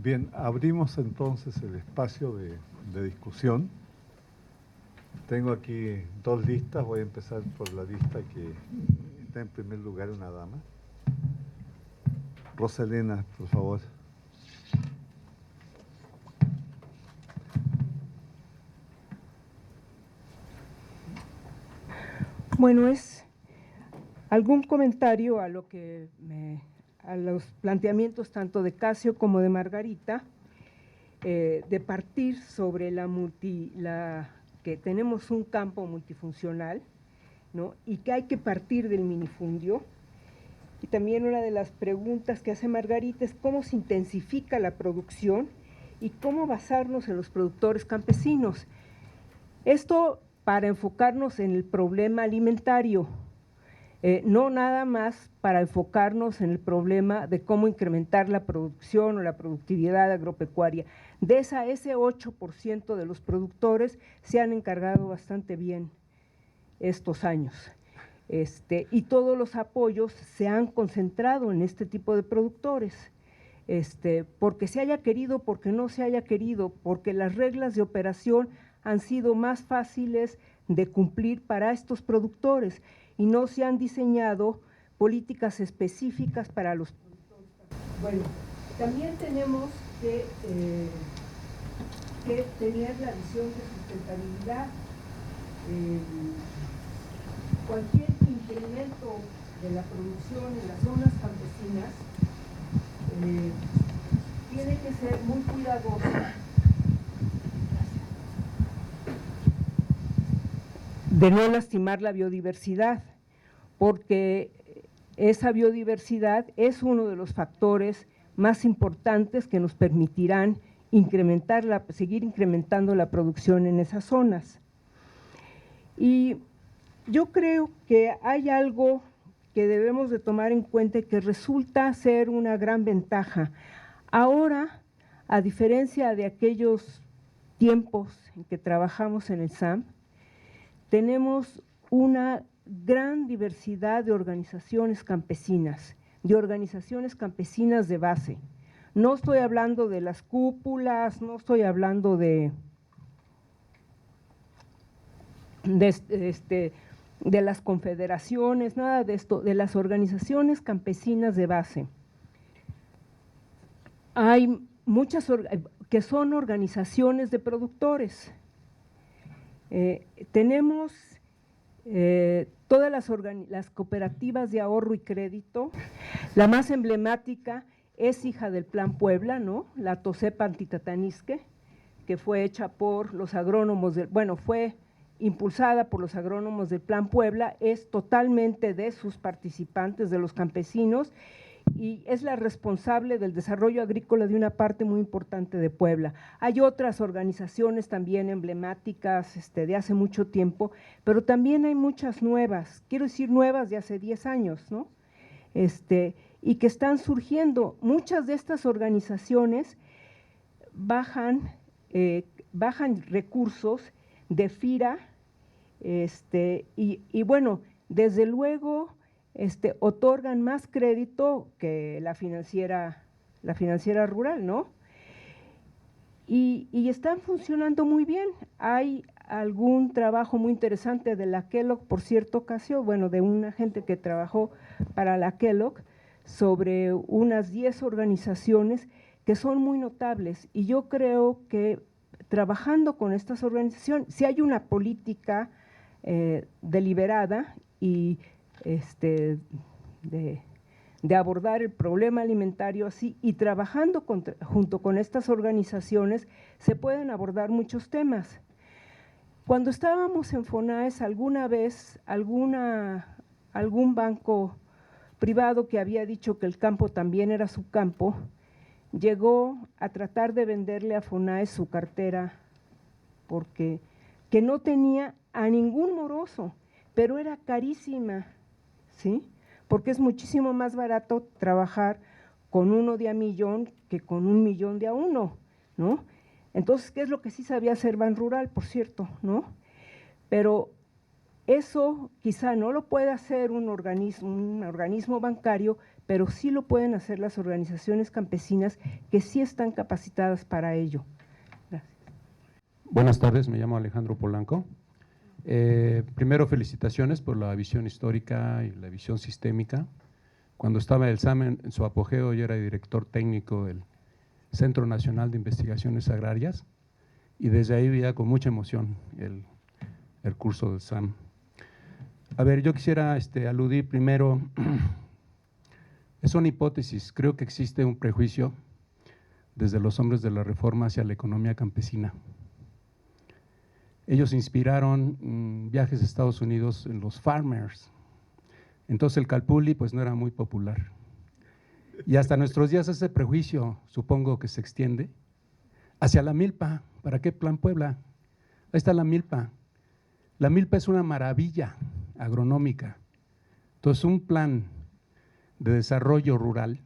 Bien, abrimos entonces el espacio de discusión. Tengo aquí dos listas, voy a empezar por la lista que está en primer lugar, una dama. Rosalena, por favor. Bueno, es algún comentario a a los planteamientos tanto de Casio como de Margarita, de partir sobre que tenemos un campo multifuncional, ¿no? Y que hay que partir del minifundio. Y también una de las preguntas que hace Margarita es cómo se intensifica la producción y cómo basarnos en los productores campesinos. Esto para enfocarnos en el problema alimentario, no nada más para enfocarnos en el problema de cómo incrementar la producción o la productividad agropecuaria. De ese 8% de los productores se han encargado bastante bien estos años. Y todos los apoyos se han concentrado en este tipo de productores, porque se haya querido, porque no se haya querido, porque las reglas de operación han sido más fáciles de cumplir para estos productores y no se han diseñado políticas específicas para los productores. Bueno, también tenemos que tener la visión de sustentabilidad. Cualquier incremento de la producción en las zonas campesinas tiene que ser muy cuidadoso de no lastimar la biodiversidad, porque esa biodiversidad es uno de los factores más importantes que nos permitirán seguir incrementando la producción en esas zonas. Y yo creo que hay algo que debemos de tomar en cuenta y que resulta ser una gran ventaja. Ahora, a diferencia de aquellos tiempos en que trabajamos en el SAM, tenemos una gran diversidad de organizaciones campesinas de base. No estoy hablando de las cúpulas, no estoy hablando de las confederaciones, nada de esto, de las organizaciones campesinas de base. Hay muchas que son organizaciones de productores. Tenemos todas las cooperativas de ahorro y crédito. La más emblemática es hija del Plan Puebla, ¿no? La Tocepa Antitatanisque, que fue hecha por los agrónomos, fue impulsada por los agrónomos del Plan Puebla, es totalmente de sus participantes, de los campesinos, y es la responsable del desarrollo agrícola de una parte muy importante de Puebla. Hay otras organizaciones también emblemáticas de hace mucho tiempo, pero también hay muchas nuevas, quiero decir nuevas de hace 10 años, ¿no? Y que están surgiendo. Muchas de estas organizaciones bajan recursos de FIRA, y bueno, desde luego otorgan más crédito que la financiera rural, ¿no? Y están funcionando muy bien. Hay algún trabajo muy interesante de la Kellogg, por cierta ocasión, bueno, de una gente que trabajó para la Kellogg, sobre unas 10 organizaciones que son muy notables, y yo creo que trabajando con estas organizaciones, si hay una política deliberada y de abordar el problema alimentario así, y trabajando junto con estas organizaciones, se pueden abordar muchos temas. Cuando estábamos en FONAES, alguna vez algún banco privado que había dicho que el campo también era su campo, llegó a tratar de venderle a FONAES su cartera, porque que no tenía a ningún moroso, pero era carísima, ¿sí? Porque es muchísimo más barato trabajar con uno de a millón que con 1 millón de a uno, ¿no? Entonces, ¿qué es lo que sí sabía hacer Ban Rural, por cierto, ¿no? Pero Eso quizá no lo puede hacer un organismo bancario, pero sí lo pueden hacer las organizaciones campesinas que sí están capacitadas para ello. Gracias. Buenas tardes, me llamo Alejandro Polanco. Primero, felicitaciones por la visión histórica y la visión sistémica. Cuando estaba el SAM en su apogeo, yo era director técnico del Centro Nacional de Investigaciones Agrarias y desde ahí veía con mucha emoción el curso del SAM. A ver, yo quisiera aludir primero, es una hipótesis, creo que existe un prejuicio desde los hombres de la Reforma hacia la economía campesina. Ellos inspiraron viajes a Estados Unidos en los farmers, entonces el calpulli pues no era muy popular. Y hasta nuestros días ese prejuicio, supongo que se extiende, hacia la milpa. ¿Para qué Plan Puebla? Ahí está la milpa. La milpa es una maravilla agronómica. Entonces, un plan de desarrollo rural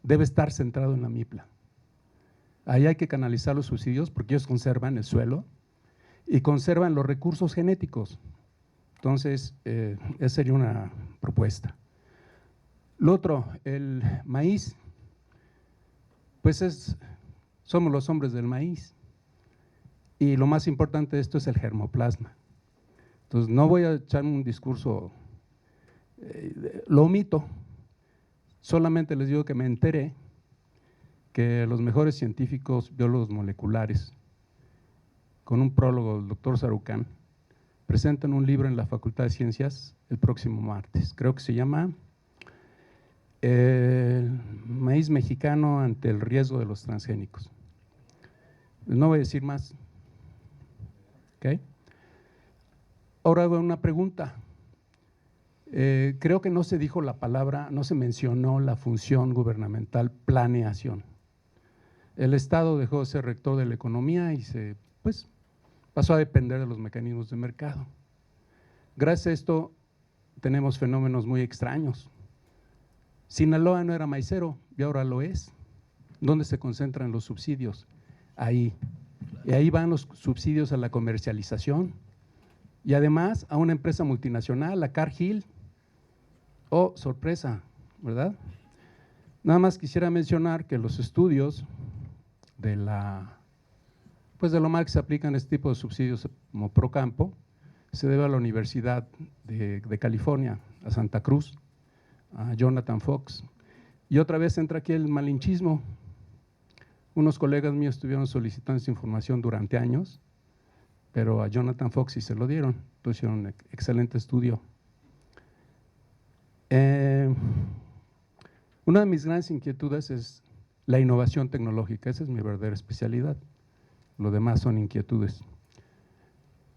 debe estar centrado en la milpa. Ahí hay que canalizar los subsidios porque ellos conservan el suelo y conservan los recursos genéticos. Entonces, esa sería una propuesta. Lo otro, el maíz, pues somos los hombres del maíz y lo más importante de esto es el germoplasma. Entonces, no voy a echar un discurso, lo omito, solamente les digo que me enteré que los mejores científicos, biólogos moleculares, con un prólogo del doctor Sarucán, presentan un libro en la Facultad de Ciencias el próximo martes, creo que se llama Maíz mexicano ante el riesgo de los transgénicos. No voy a decir más. ¿Okay? Ahora hago una pregunta. Creo que no se dijo la palabra, no se mencionó la función gubernamental planeación. El Estado dejó de ser rector de la economía y pasó a depender de los mecanismos de mercado. Gracias a esto tenemos fenómenos muy extraños. Sinaloa no era maicero y ahora lo es. ¿Dónde se concentran los subsidios? Ahí. Y ahí van los subsidios a la comercialización y además a una empresa multinacional, a Cargill. Oh, sorpresa, ¿verdad? Nada más quisiera mencionar que los estudios de lo mal que se aplican este tipo de subsidios como Procampo se debe a la Universidad de California, a Santa Cruz, a Jonathan Fox. Y otra vez entra aquí el malinchismo. Unos colegas míos estuvieron solicitando esta información durante años, pero a Jonathan Fox sí se lo dieron, entonces hicieron un excelente estudio. Una de mis grandes inquietudes es la innovación tecnológica, esa es mi verdadera especialidad, lo demás son inquietudes.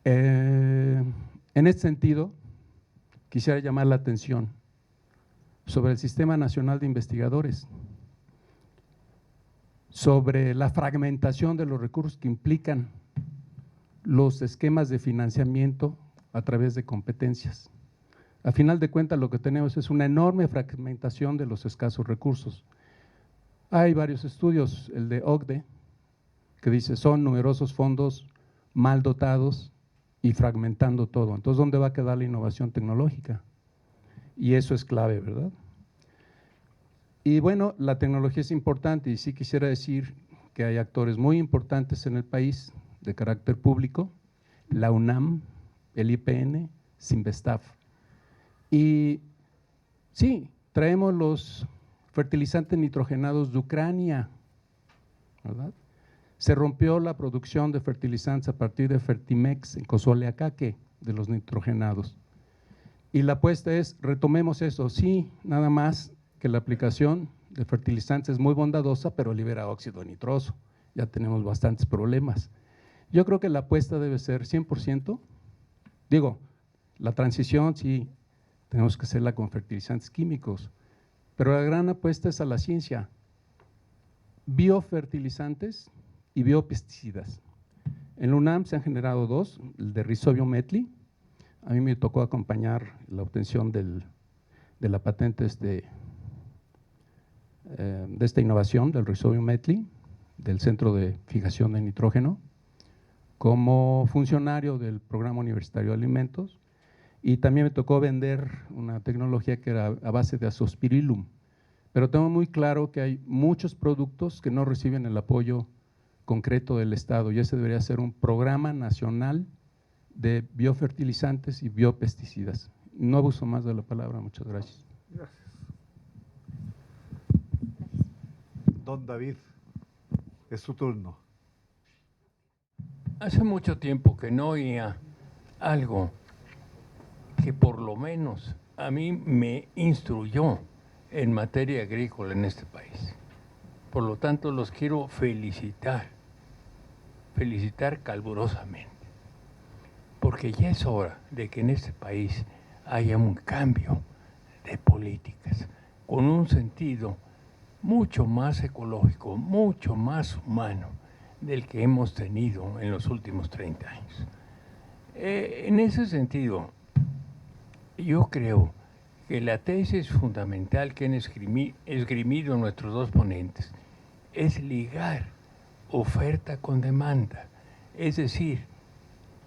En este sentido, quisiera llamar la atención sobre el Sistema Nacional de Investigadores, sobre la fragmentación de los recursos que implican los esquemas de financiamiento a través de competencias. A final de cuentas, lo que tenemos es una enorme fragmentación de los escasos recursos. Hay varios estudios, el de OCDE, que dice son numerosos fondos mal dotados y fragmentando todo. Entonces, ¿dónde va a quedar la innovación tecnológica? Y eso es clave, ¿verdad? Y bueno, la tecnología es importante y sí quisiera decir que hay actores muy importantes en el país de carácter público, la UNAM, el IPN, Sinvestaf. Y sí, traemos los fertilizantes nitrogenados de Ucrania, ¿verdad? Se rompió la producción de fertilizantes a partir de Fertimex en Cozoleacaque, de los nitrogenados. Y la apuesta es, retomemos eso, sí, nada más que la aplicación de fertilizantes es muy bondadosa, pero libera óxido nitroso, ya tenemos bastantes problemas. Yo creo que la apuesta debe ser 100%, digo, la transición sí, tenemos que hacerla con fertilizantes químicos, pero la gran apuesta es a la ciencia, biofertilizantes y biopesticidas. En la UNAM se han generado dos, el de Rhizobio metli, a mí me tocó acompañar la obtención de la patente de esta innovación del Rhizobio metli, del Centro de Fijación de Nitrógeno, como funcionario del Programa Universitario de Alimentos, y también me tocó vender una tecnología que era a base de Azospirillum. Pero tengo muy claro que hay muchos productos que no reciben el apoyo concreto del Estado y ese debería ser un programa nacional de biofertilizantes y biopesticidas. No abuso más de la palabra, muchas gracias. Gracias. Don David, es su turno. Hace mucho tiempo que no oía algo que por lo menos a mí me instruyó en materia agrícola en este país. Por lo tanto, los quiero felicitar calurosamente, porque ya es hora de que en este país haya un cambio de políticas con un sentido mucho más ecológico, mucho más humano del que hemos tenido en los últimos 30 años. En ese sentido, yo creo que la tesis fundamental que han esgrimido nuestros dos ponentes es ligar oferta con demanda, es decir,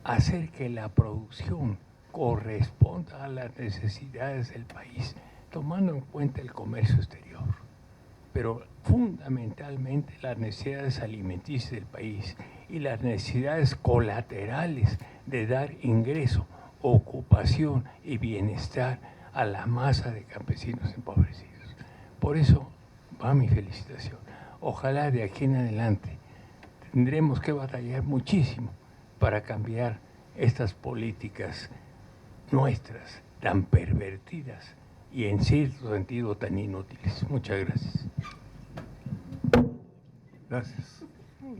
hacer que la producción corresponda a las necesidades del país, tomando en cuenta el comercio exterior, pero fundamentalmente las necesidades alimenticias del país y las necesidades colaterales de dar ingreso, ocupación y bienestar a la masa de campesinos empobrecidos. Por eso va mi felicitación. Ojalá de aquí en adelante tendremos que batallar muchísimo para cambiar estas políticas nuestras tan pervertidas y en cierto sentido tan inútiles. Muchas gracias. Gracias.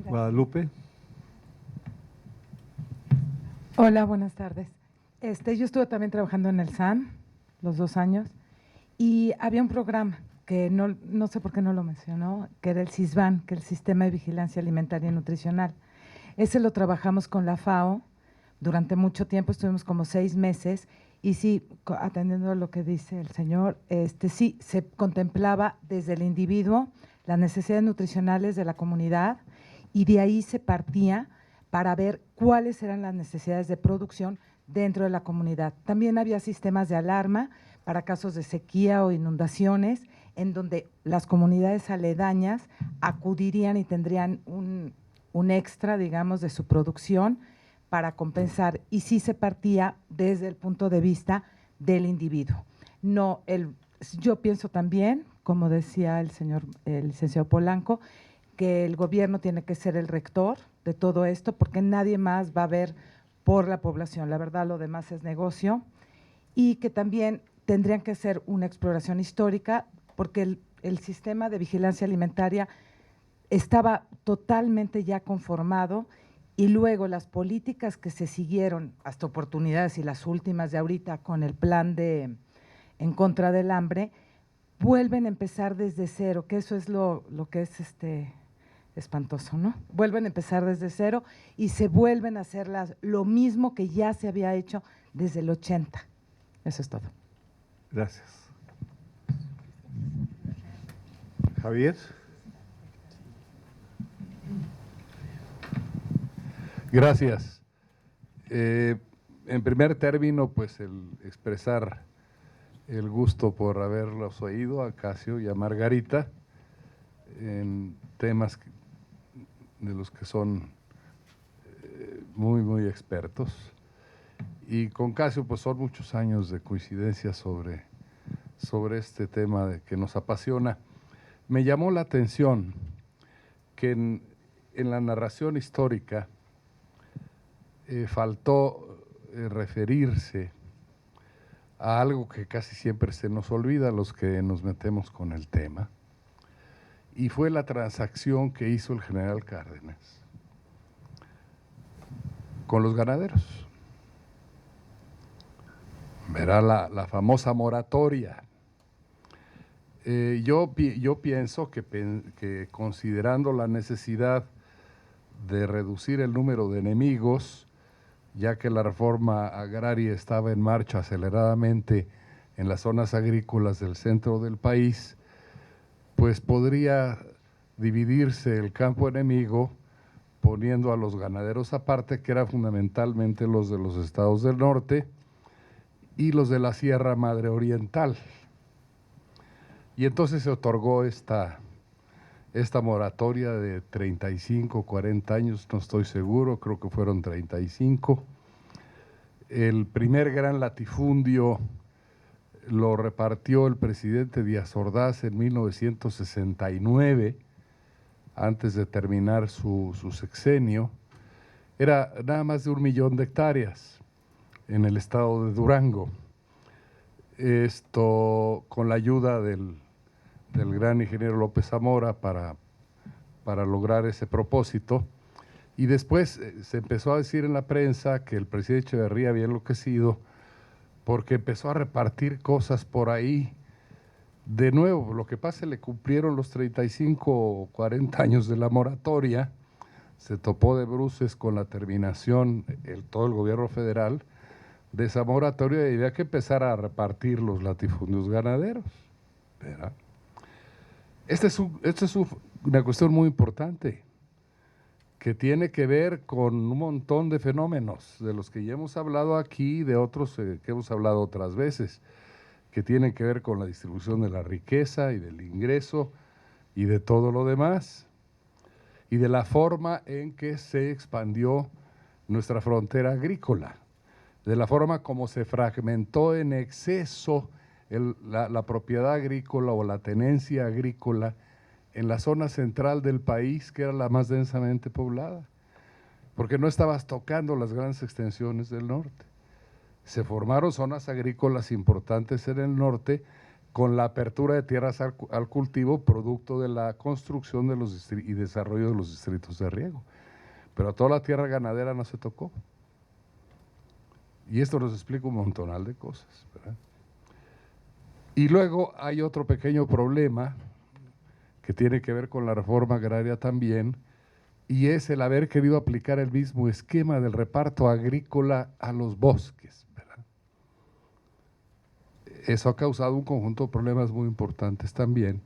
Guadalupe. Hola, buenas tardes. Yo estuve también trabajando en el SAN los 2 años y había un programa que no sé por qué no lo mencionó, que era el SISBAN, que es el Sistema de Vigilancia Alimentaria y Nutricional. Ese lo trabajamos con la FAO durante mucho tiempo, estuvimos como 6 meses y sí, atendiendo a lo que dice el señor, sí, se contemplaba desde el individuo las necesidades nutricionales de la comunidad y de ahí se partía para ver cuáles eran las necesidades de producción dentro de la comunidad. También había sistemas de alarma para casos de sequía o inundaciones, en donde las comunidades aledañas acudirían y tendrían un extra, digamos, de su producción para compensar. Y sí se partía desde el punto de vista del individuo. Yo pienso también, como decía el licenciado Polanco, que el gobierno tiene que ser el rector de todo esto, porque nadie más va a ver por la población. La verdad, lo demás es negocio. Y que también tendrían que ser una exploración histórica, porque el sistema de vigilancia alimentaria estaba totalmente ya conformado y luego las políticas que se siguieron, hasta oportunidades y las últimas de ahorita con el plan en contra del hambre, vuelven a empezar desde cero, que eso es lo que es espantoso, ¿no? Vuelven a empezar desde cero y se vuelven a hacer lo mismo que ya se había hecho desde el 80. Eso es todo. Gracias. Javier. Gracias. En primer término, pues el expresar el gusto por haberlos oído a Casio y a Margarita en temas de los que son muy, muy expertos. Y con Casio, pues son muchos años de coincidencia sobre este tema que nos apasiona. Me llamó la atención que en la narración histórica faltó referirse a algo que casi siempre se nos olvida a los que nos metemos con el tema, y fue la transacción que hizo el general Cárdenas con los ganaderos. Verá la famosa moratoria. Yo pienso que considerando la necesidad de reducir el número de enemigos, ya que la reforma agraria estaba en marcha aceleradamente en las zonas agrícolas del centro del país, pues podría dividirse el campo enemigo poniendo a los ganaderos aparte, que eran fundamentalmente los de los estados del norte, y los de la Sierra Madre Oriental. Y entonces se otorgó esta moratoria de 35, 40 años, no estoy seguro, creo que fueron 35. El primer gran latifundio lo repartió el presidente Díaz Ordaz en 1969, antes de terminar su sexenio. Era nada más de 1 millón de hectáreas en el estado de Durango. Esto con la ayuda del gran ingeniero López Zamora para lograr ese propósito. Y después se empezó a decir en la prensa que el presidente Echeverría había enloquecido porque empezó a repartir cosas por ahí. De nuevo, lo que pasa es que le cumplieron los 35 o 40 años de la moratoria, se topó de bruces con la terminación, todo el gobierno federal, de esa moratoria y había que empezar a repartir los latifundios ganaderos, ¿verdad? Esta es una cuestión muy importante que tiene que ver con un montón de fenómenos de los que ya hemos hablado aquí, de otros que hemos hablado otras veces, que tienen que ver con la distribución de la riqueza y del ingreso y de todo lo demás, y de la forma en que se expandió nuestra frontera agrícola, de la forma como se fragmentó en exceso la propiedad agrícola o la tenencia agrícola en la zona central del país, que era la más densamente poblada, porque no estabas tocando las grandes extensiones del norte. Se formaron zonas agrícolas importantes en el norte con la apertura de tierras al cultivo, producto de la construcción y desarrollo de los distritos de riego. Pero toda la tierra ganadera no se tocó. Y esto nos explica un montonal de cosas, ¿verdad? Y luego hay otro pequeño problema que tiene que ver con la reforma agraria también, y es el haber querido aplicar el mismo esquema del reparto agrícola a los bosques, ¿verdad? Eso ha causado un conjunto de problemas muy importantes también,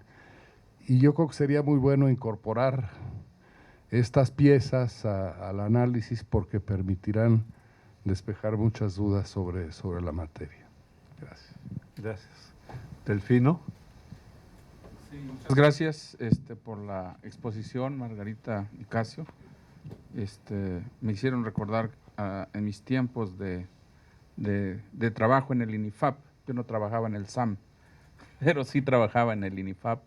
y yo creo que sería muy bueno incorporar estas piezas al análisis porque permitirán despejar muchas dudas sobre la materia. Gracias. Gracias. Delfino. Sí, muchas gracias por la exposición, Margarita y Casio. Me hicieron recordar en mis tiempos de trabajo en el INIFAP. Yo no trabajaba en el SAM, pero sí trabajaba en el INIFAP.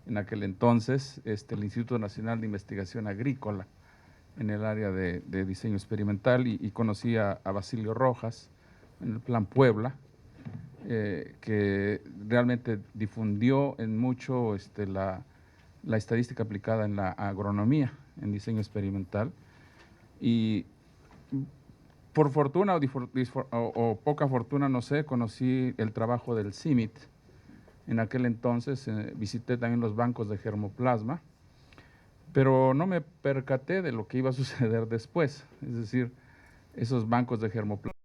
En aquel entonces, el Instituto Nacional de Investigación Agrícola, en el área de diseño experimental, y conocí a Basilio Rojas en el Plan Puebla, que realmente difundió en mucho la estadística aplicada en la agronomía, en diseño experimental. Y por fortuna o poca fortuna, no sé, conocí el trabajo del CIMIT. En aquel entonces visité también los bancos de germoplasma, pero no me percaté de lo que iba a suceder después. Es decir, esos bancos de germoplasma